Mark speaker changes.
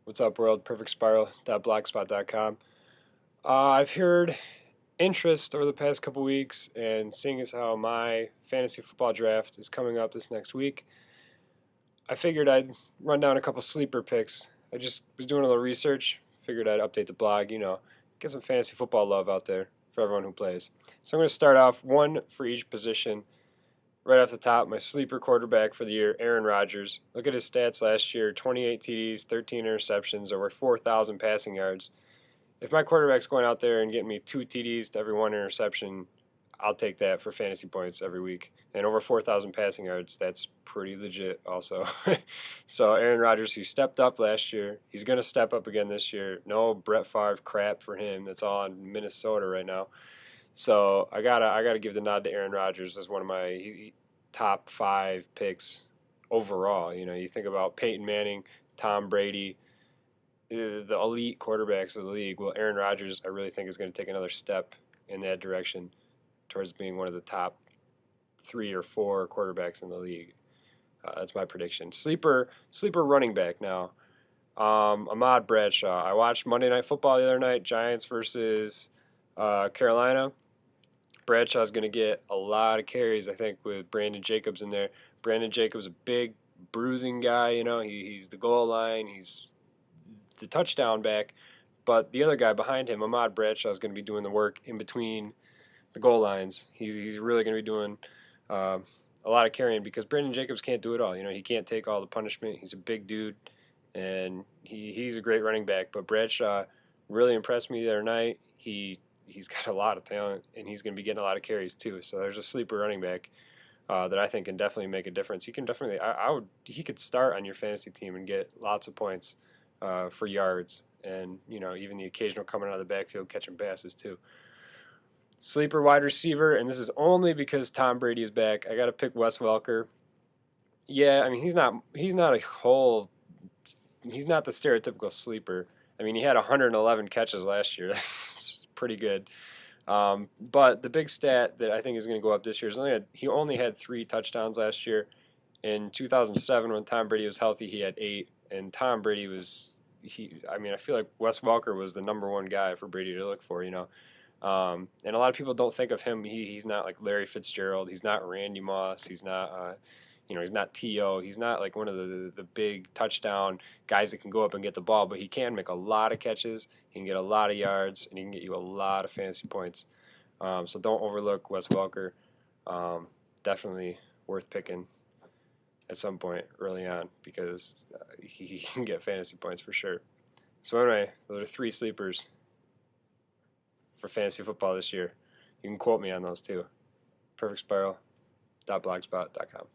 Speaker 1: What's up, world? Perfectspiral.blogspot.com. I've heard interest over the past couple weeks, and seeing as how my fantasy football draft is coming up this next week, I figured I'd run down a couple sleeper picks. I just was doing a little research, figured I'd update the blog, get some fantasy football love out there for everyone who plays. So I'm going to start off one for each position. Right off the top, my sleeper quarterback for the year, Aaron Rodgers. Look at his stats last year: 28 TDs, 13 interceptions, over 4,000 passing yards. If my quarterback's going out there and getting me 2 TDs to every 1 interception, I'll take that for fantasy points every week. And over 4,000 passing yards, that's pretty legit also. So Aaron Rodgers, he stepped up last year. He's going to step up again this year. No Brett Favre crap for him. That's all in Minnesota right now. So I gotta give the nod to Aaron Rodgers as one of my top 5 picks overall. You think about Peyton Manning, Tom Brady, the elite quarterbacks of the league. Well, Aaron Rodgers, I really think is going to take another step in that direction towards being one of the top 3 or 4 quarterbacks in the league. That's my prediction. Sleeper running back now. Ahmad Bradshaw. I watched Monday Night Football the other night. Giants versus Carolina. Bradshaw's going to get a lot of carries, I think, with Brandon Jacobs in there. Brandon Jacobs, a big, bruising guy. He's the goal line. He's the touchdown back. But the other guy behind him, Ahmad Bradshaw, is going to be doing the work in between the goal lines. He's really going to be doing a lot of carrying because Brandon Jacobs can't do it all. He can't take all the punishment. He's a big dude, and he's a great running back. But Bradshaw really impressed me the other night. He's got a lot of talent, and he's going to be getting a lot of carries too. So there's a sleeper running back that I think can definitely make a difference. He can definitely, he could start on your fantasy team and get lots of points for yards, and even the occasional coming out of the backfield catching passes too. Sleeper wide receiver, and this is only because Tom Brady is back. I got to pick Wes Welker. Yeah, I mean he's not he's not the stereotypical sleeper. I mean he had 111 catches last year. That's pretty good. But the big stat that I think is going to go up this year is he only had 3 touchdowns last year. In 2007, when Tom Brady was healthy, he had 8, and Tom Brady was I mean, I feel like Wes Welker was the number 1 guy for Brady to look for. And a lot of people don't think of him. He's not like Larry Fitzgerald. He's not Randy Moss. He's not he's not T.O. He's not like one of the big touchdown guys that can go up and get the ball, but he can make a lot of catches. He can get a lot of yards, and he can get you a lot of fantasy points. So don't overlook Wes Welker. Definitely worth picking at some point early on because he can get fantasy points for sure. So anyway, those are 3 sleepers for fantasy football this year. You can quote me on those too. Perfectspiral.blogspot.com.